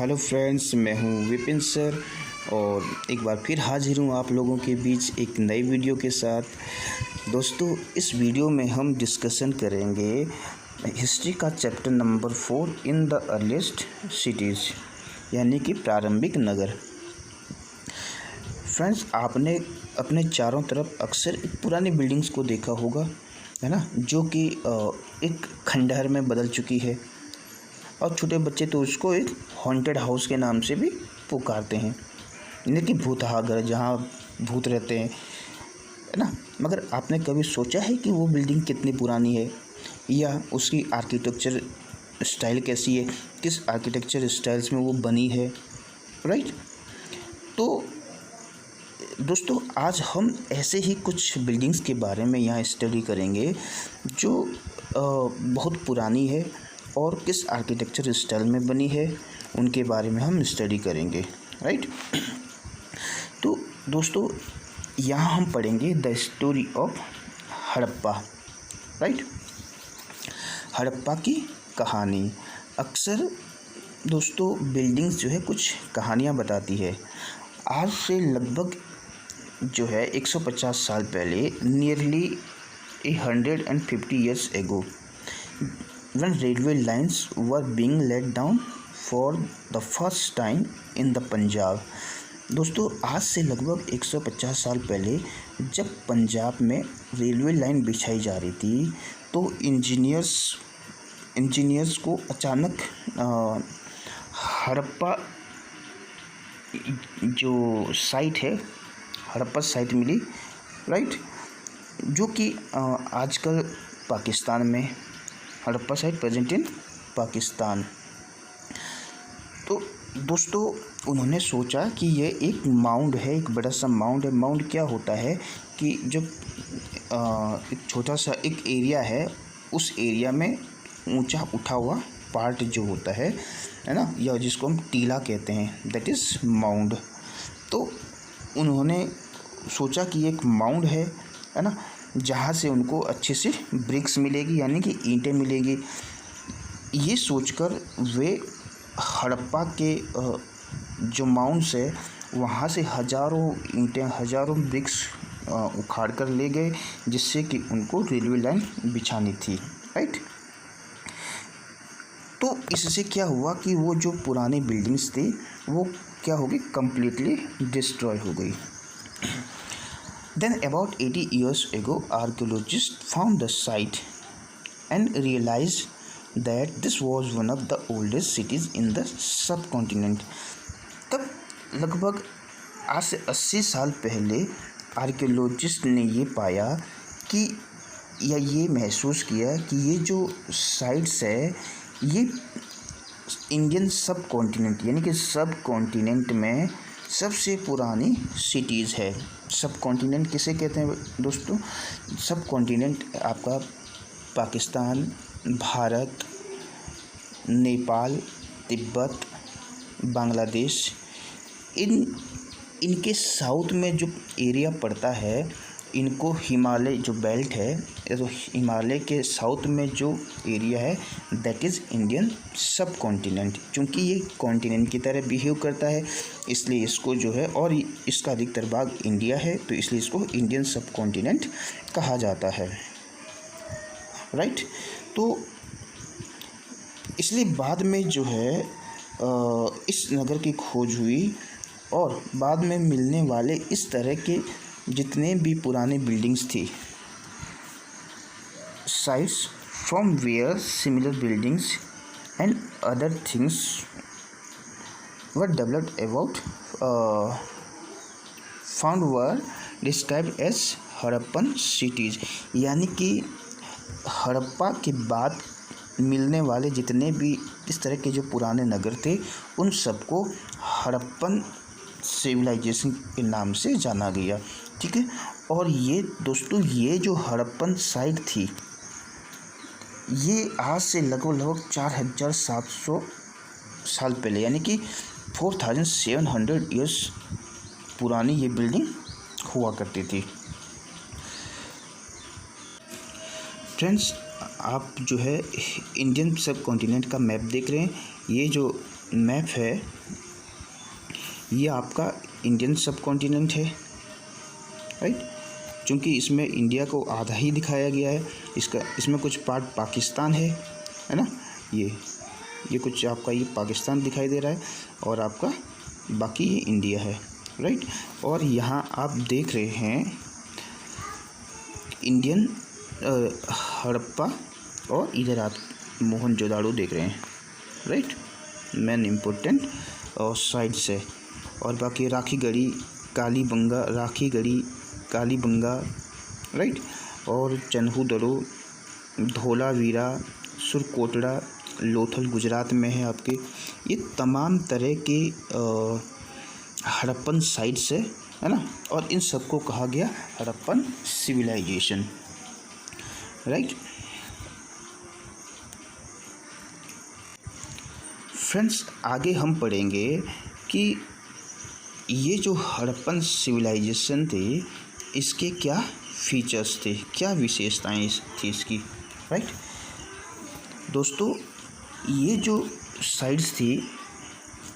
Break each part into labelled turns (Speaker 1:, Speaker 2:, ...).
Speaker 1: Hello friends, मैं हूं Vipin sir और एक बार फिर हाजिर हूं आप लोगों के बीच एक नई वीडियो के साथ। दोस्तों, इस वीडियो में हम डिस्कशन करेंगे हिस्ट्री का chapter number 4 in the earliest cities, यानी कि प्रारंभिक नगर। फ्रेंड्स, आपने अपने चारों तरफ अक्सर एक पुरानी बिल्डिंग्स को देखा होगा, है ना, जो कि एक खंडहर में बदल चुकी है और छोटे बच्चे तो उसको एक हॉन्टेड हाउस के नाम से भी पुकारते हैं, यानी कि भूतहा घर, जहाँ भूत रहते हैं, है ना। मगर आपने कभी सोचा है कि वो बिल्डिंग कितनी पुरानी है या उसकी आर्किटेक्चर स्टाइल कैसी है, किस आर्किटेक्चर स्टाइल्स में वो बनी है, राइट। तो दोस्तों, आज हम ऐसे ही कुछ बिल्डिंग्स के बारे में यहाँ स्टडी करेंगे जो बहुत पुरानी है और किस आर्किटेक्चर स्टाइल में बनी है, उनके बारे में हम स्टडी करेंगे, राइट। तो दोस्तों, यहाँ हम पढ़ेंगे the story of Harappa, right. Harappa की कहानी। अक्सर दोस्तों बिल्डिंग्स जो है कुछ कहानियाँ बताती है। आज से लगभग जो है 150 साल पहले, nearly 150 years ago, when railway lines were being let down for the first time in the Punjab। दोस्तों, आज से लगभग 150 साल पहले जब पंजाब में रेलवे लाइन बिछाई जा रही थी, तो इंजीनियर्स को अचानक हड़प्पा जो साइट है, हड़प्पा साइट मिली, राइट, जो कि आजकल पाकिस्तान में, Harappa site present in Pakistan. तो दोस्तों, उन्होंने सोचा कि ये एक माउंड है, एक बड़ा सा माउंड है। माउंड क्या होता है कि जब एक छोटा सा एक एरिया है, उस एरिया में ऊंचा उठा हुआ पार्ट जो होता है ना, या जिसको हम टीला कहते हैं, दैट इज़ माउंड। तो उन्होंने सोचा कि एक माउंड है ना, जहाँ से उनको अच्छे से ब्रिक्स मिलेगी, यानी कि ईंटें मिलेगी। ये सोचकर वे हड़प्पा के जो माउंड्स है, वहाँ से हज़ारों ईंटें, हज़ारों ब्रिक्स उखाड़ कर ले गए, जिससे कि उनको रेलवे लाइन बिछानी थी, राइट। तो इससे क्या हुआ कि वो जो पुरानी बिल्डिंग्स थी वो क्या हो गई, कम्प्लीटली डिस्ट्रॉय हो गई। Then about 80 years ago, archaeologists found the site and realized that this was one of the oldest cities in the subcontinent। तब लगभग आज से 80 साल पहले आर्कियोलॉजिस्ट ने ये पाया कि, या ये महसूस किया कि ये जो साइट्स है, ये इंडियन सब कॉन्टिनेंट, यानी कि सब कॉन्टिनेंट में सबसे पुरानी सिटीज़ है। सब कॉन्टिनेंट किसे कहते हैं दोस्तों? सब कॉन्टिनेंट आपका पाकिस्तान, भारत, नेपाल, तिब्बत, बांग्लादेश, इनके साउथ में जो एरिया पड़ता है, इनको हिमालय जो बेल्ट है, तो हिमालय के साउथ में जो एरिया है, दैट इज़ इंडियन सब कॉन्टिनेंट। क्योंकि ये कॉन्टिनेंट की तरह बिहेव करता है, इसलिए इसको जो है, और इसका अधिकतर भाग इंडिया है, तो इसलिए इसको इंडियन सब कॉन्टिनेंट कहा जाता है, राइट। तो इसलिए बाद में जो है इस नगर की खोज हुई और बाद में मिलने वाले इस तरह के जितने भी पुराने बिल्डिंग्स थी, sites from where similar buildings and other things were developed about found were described as Harappan cities. यानी कि हड़प्पा के बाद मिलने वाले जितने भी इस तरह के जो पुराने नगर थे, उन सबको हड़प्पन सिविलाइजेशन के नाम से जाना गया, ठीक है। और ये दोस्तों, ये जो हड़प्पन साइट थी, ये आज से लगभग 4700 साल पहले, यानी कि 4700 ईयर्स पुरानी ये बिल्डिंग हुआ करती थी। फ्रेंड्स, आप जो है इंडियन सब कॉन्टिनेंट का मैप देख रहे हैं। ये जो मैप है ये आपका इंडियन सब कॉन्टिनेंट है, राइट। क्योंकि इसमें इंडिया को आधा ही दिखाया गया है, इसमें कुछ पार्ट पाकिस्तान है ना। ये कुछ आपका ये पाकिस्तान दिखाई दे रहा है और आपका बाकी ये इंडिया है, राइट। और यहाँ आप देख रहे हैं इंडियन हड़प्पा और इधर आप मोहनजोदाड़ो देख रहे हैं, राइट। मेन इम्पोर्टेंट और साइड से, और बाकी राखीगढ़ी, कालीबंगा, राइट। और चन्हूदड़ो, धोलावीरा, सुरकोटड़ा, लोथल गुजरात में है आपके। ये तमाम तरह के हड़प्पन साइट्स है ना, और इन सबको कहा गया हड़प्पन सिविलाइजेशन, राइट। फ्रेंड्स, आगे हम पढ़ेंगे कि ये जो हड़प्पन सिविलाइजेशन थी इसके क्या फीचर्स थे, क्या विशेषताएं थी इसकी, राइट। दोस्तों, ये जो साइट्स थी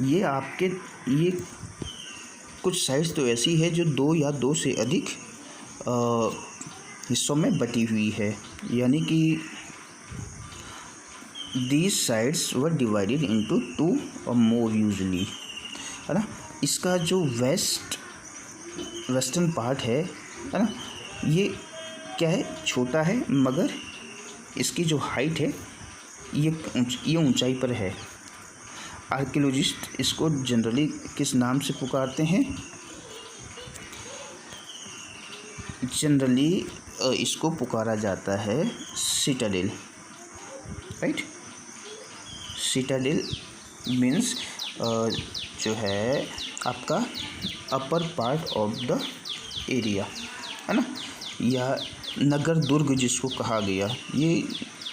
Speaker 1: ये कुछ साइट्स तो ऐसी है जो 2 या 2 से अधिक हिस्सों में बटी हुई है, यानी कि these sites were divided into 2 or more usually, है ना। इसका जो वेस्टर्न पार्ट है ना, ये क्या है, छोटा है, मगर इसकी जो हाइट है ये ऊंचाई पर है। आर्कियोलॉजिस्ट इसको जनरली किस नाम से पुकारते हैं? जनरली इसको पुकारा जाता है सिटाडेल, राइट। सिटाडेल मीन्स जो है आपका upper part of the area, है ना, या नगर दुर्ग जिसको कहा गया। ये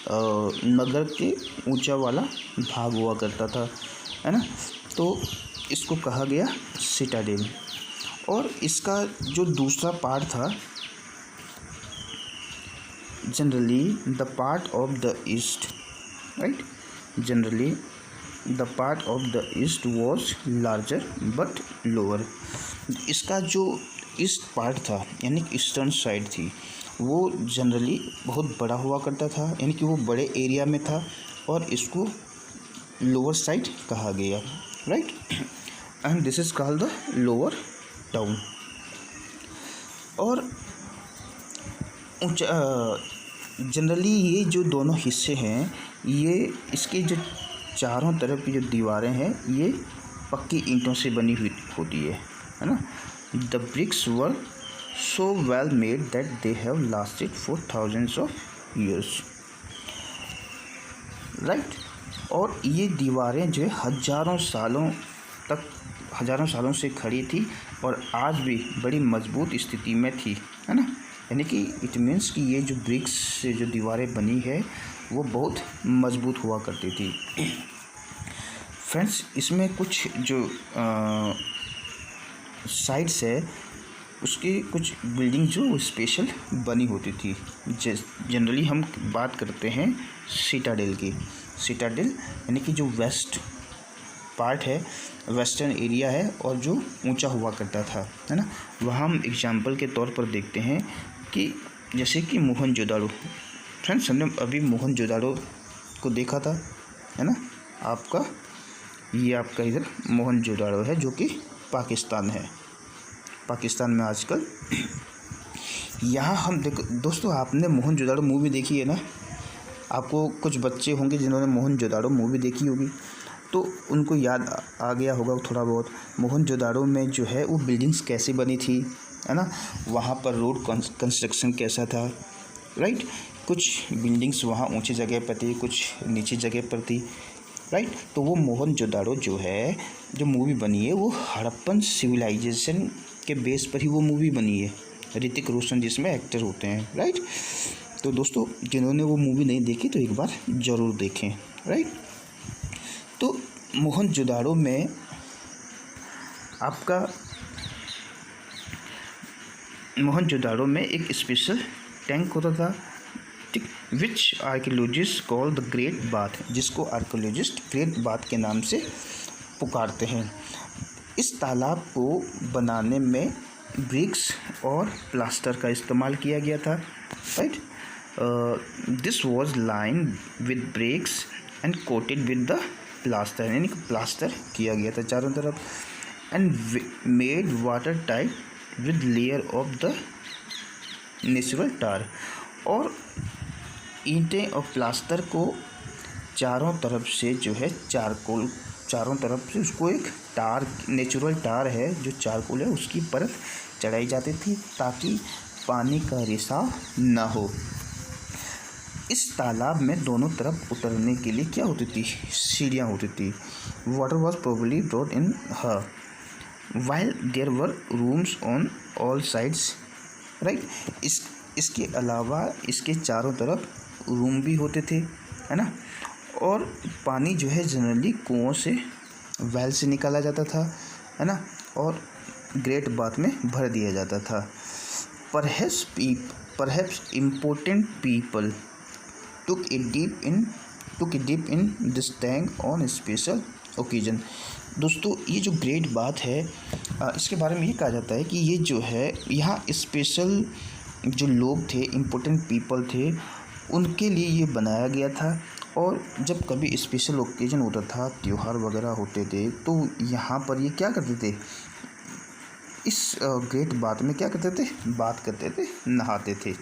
Speaker 1: नगर के ऊंचा वाला भाग हुआ करता था, है ना, तो इसको कहा गया सिटाडेल। और इसका जो दूसरा पार्ट था, generally the part of the east, right, generally the part of the east was larger but lower. इसका जो ईस्ट पार्ट था, यानी ईस्टर्न साइड थी, वो जनरली बहुत बड़ा हुआ करता था, यानी कि वो बड़े एरिया में था, और इसको लोअर साइड कहा गया, right. And this is called the lower town. और जनरली ये जो दोनों हिस्से हैं, ये इसके जो चारों तरफ की जो दीवारें हैं ये पक्की ईंटों से बनी हुई होती है ना। The bricks were so well made that they have lasted for thousands of years, right. और ये दीवारें जो है हज़ारों सालों से खड़ी थी और आज भी बड़ी मजबूत स्थिति में थी, है ना। यानी कि इट मीन्स कि ये जो ब्रिक्स से जो दीवारें बनी है वो बहुत मजबूत हुआ करती थी। फ्रेंड्स, इसमें कुछ जो साइड्स है उसकी कुछ बिल्डिंग जो स्पेशल बनी होती थी। जनरली हम बात करते हैं सिटाडेल की। सिटाडेल यानी कि जो वेस्ट पार्ट है, वेस्टर्न एरिया है और जो ऊंचा हुआ करता था, है ना। वहाँ हम एग्जाम्पल के तौर पर देखते हैं कि जैसे कि मोहनजोदाड़ो। फ्रेंड्स, हमने अभी मोहनजोदाड़ो को देखा था, है ना। ये आपका इधर मोहनजोदाड़ो है जो कि पाकिस्तान है। पाकिस्तान में आजकल यहाँ हम देखो दोस्तों, आपने मोहनजोदाड़ो मूवी देखी है ना। आपको कुछ बच्चे होंगे जिन्होंने मोहनजोदाड़ो मूवी देखी होगी, तो उनको याद आ गया होगा थोड़ा बहुत मोहनजोदाड़ो में जो है वो बिल्डिंग्स कैसे बनी थी, है ना। वहाँ पर रोड कंस्ट्रक्शन कैसा था, राइट। कुछ बिल्डिंग्स वहाँ ऊंची जगह पर थी, कुछ नीची जगह पर थी, राइट। तो वो मोहनजोदाड़ो जो है, जो मूवी बनी है, वो हड़प्पन सिविलाइजेशन के बेस पर ही वो मूवी बनी है। ऋतिक रोशन जिसमें एक्टर होते हैं, राइट। तो दोस्तों, जिन्होंने वो मूवी नहीं देखी तो एक बार ज़रूर देखें, राइट। तो मोहनजोदाड़ो में आपका एक स्पेशल टैंक होता था, ठीक, which archaeologist call the great bath, जिसको आर्कियोलॉजिस्ट ग्रेट बाथ के नाम से पुकारते हैं। इस तालाब को बनाने में ब्रिक्स और प्लास्टर का इस्तेमाल किया गया था, right. This was line with bricks and coated with the plaster, यानी कि प्लास्टर किया गया था चारों तरफ, and made water tight with layer of the natural tar. और ईंटें और प्लास्टर को चारों तरफ से जो है चारकोल, चारों तरफ से उसको एक टार, नेचुरल टार है जो चारकोल है, उसकी परत चढ़ाई जाती थी ताकि पानी का रिसाव न हो। इस तालाब में दोनों तरफ उतरने के लिए क्या होती थी, सीढ़ियाँ होती थी। Water was probably brought in here while there were rooms on all sides, right. इसके अलावा इसके चारों तरफ रूम भी होते थे, है ना। और पानी जो है जनरली कुओं से, वेल से निकाला जाता था, है ना, और ग्रेट बाथ में भर दिया जाता था। Perhaps important people took a dip in this tank on special occasion। दोस्तों ये जो ग्रेट बाथ है, इसके बारे में ये कहा जाता है कि ये जो है यहाँ स्पेशल जो लोग थे, इम्पोर्टेंट पीपल थे, उनके लिए ये बनाया गया था। और जब कभी स्पेशल ओकेजन होता था, त्यौहार वगैरह होते थे, तो यहाँ पर ये क्या करते थे, इस ग्रेट बाथ में क्या करते थे, बात करते थे, नहाते थे,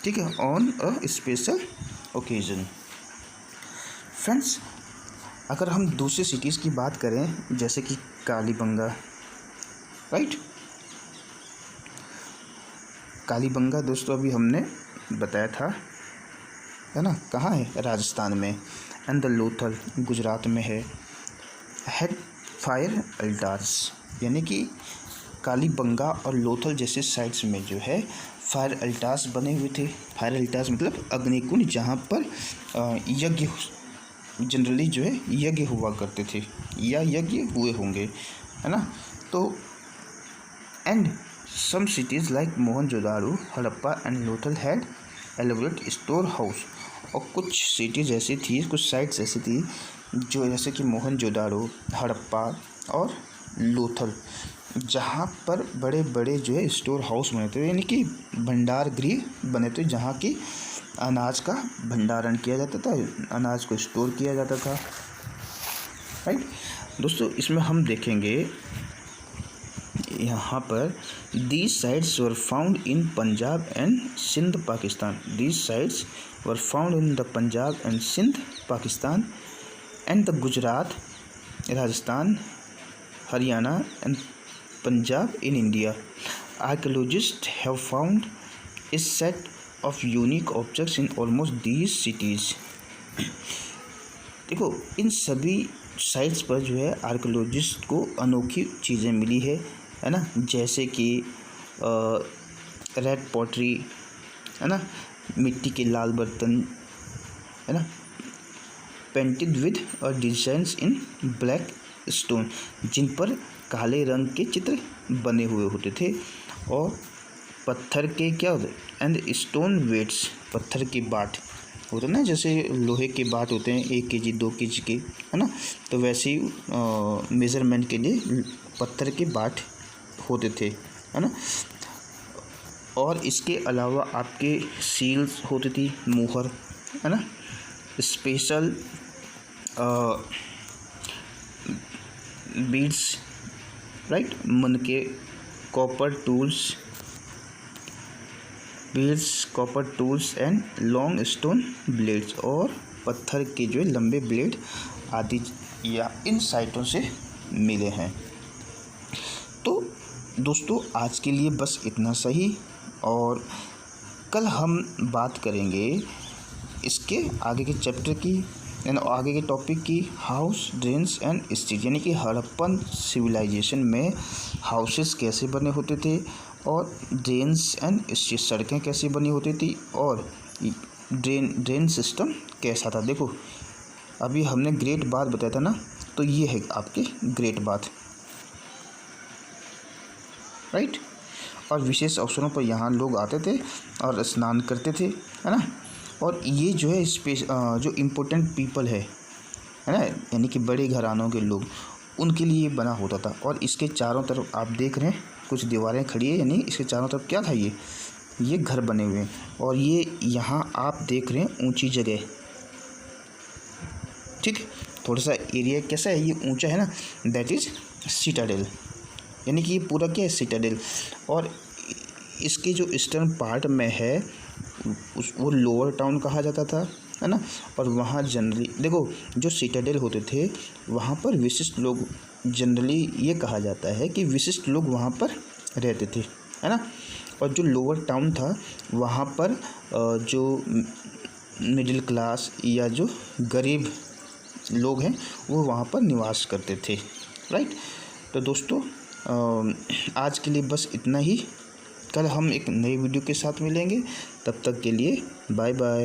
Speaker 1: ठीक है, on a special occasion. Friends, अगर हम दूसरी सिटीज़ की बात करें जैसे कि कालीबंगा, राइट। कालीबंगा दोस्तों अभी हमने बताया था, है ना, कहाँ है, राजस्थान में। एंड द लोथल गुजरात में है। हेड फायर अल्टार्स, यानी कि कालीबंगा और लोथल जैसे साइट्स में जो है फायर अल्टार्स बने हुए थे। फायर अल्टार्स मतलब अग्निकुंड, जहाँ पर यज्ञ जनरली जो है यज्ञ हुआ करते थे या यज्ञ हुए होंगे, है ना। तो and some cities like Mohenjodaro, Harappa and Lothal had elaborate store house. और कुछ सिटीज़ ऐसी थी, कुछ साइट्स ऐसी थी जो जैसे कि मोहनजोदाड़ो, हड़प्पा और लोथल, जहाँ पर बड़े बड़े जो है स्टोर हाउस बने थे, यानी कि भंडार गृह बने थे, जहाँ की अनाज का भंडारण किया जाता था, अनाज को स्टोर किया जाता था, राइट। दोस्तों इसमें हम देखेंगे यहाँ पर these sites were found in Punjab and Sindh Pakistan. These sites were found in the Punjab and Sindh Pakistan and the Gujarat, Rajasthan, Haryana and Punjab in India. Archaeologists have found a set of unique objects in almost these cities. देखो इन सभी sites पर जो है archaeologist को अनोखी चीज़ें मिली है ना, जैसे कि रेड पॉटरी, है ना, मिट्टी के लाल बर्तन, है ना, पेंटेड विद और डिजाइंस इन ब्लैक स्टोन, जिन पर काले रंग के चित्र बने हुए होते थे, और पत्थर के क्या होते, एंड स्टोन वेट्स, पत्थर के बाट होते ना, जैसे लोहे के बाट होते हैं 1 kg 2 kg के, है ना, तो वैसे ही मेज़रमेंट के लिए पत्थर के बाट होते थे, है ना। और इसके अलावा आपके सील्स होती थी, मुहर, है ना, स्पेशल बीड्स, राइट, मन के copper tools, beads, copper tools and long stone blades, और पत्थर के जो लंबे ब्लेड आदि या इन साइटों से मिले हैं। तो दोस्तों आज के लिए बस इतना सही, और कल हम बात करेंगे इसके आगे के चैप्टर की, आगे के टॉपिक की, हाउस, ड्रेन्स एंड स्ट्रीट, यानी कि हड़प्पन सिविलाइजेशन में हाउसेस कैसे बने होते थे, और ड्रेन्स एंड स्ट्रीट, सड़कें कैसे बनी होती थी, और ड्रेन सिस्टम कैसा था। देखो अभी हमने ग्रेट बाथ बताया था ना, तो ये है आपके ग्रेट बाथ, राइट। और विशेष अवसरों पर यहाँ लोग आते थे और स्नान करते थे, है ना, और ये जो है जो इम्पोर्टेंट पीपल है ना, यानी कि बड़े घरानों के लोग, उनके लिए बना होता था। और इसके चारों तरफ आप देख रहे हैं कुछ दीवारें खड़ी है, यानी इसके चारों तरफ क्या था, ये घर बने हुए हैं। और ये यहाँ आप देख रहे हैं ऊंची जगह, ठीक, थोड़ा सा एरिया कैसा है, ये ऊंचा है ना, दैट इज़ सिटाडेल, यानी कि ये पूरा क्या है, सिटाडेल। और इसके जो ईस्टर्न पार्ट में है वो लोअर टाउन कहा जाता था, है ना। और वहाँ जनरली देखो, जो सिटाडेल होते थे वहाँ पर विशिष्ट लोग, जनरली ये कहा जाता है कि विशिष्ट लोग वहाँ पर रहते थे, है ना। और जो लोअर टाउन था वहाँ पर जो मिडिल क्लास या जो गरीब लोग हैं वो वहाँ पर निवास करते थे, राइट। तो दोस्तों आज के लिए बस इतना ही। कल हम एक नई वीडियो के साथ मिलेंगे, तब तक के लिए बाय बाय।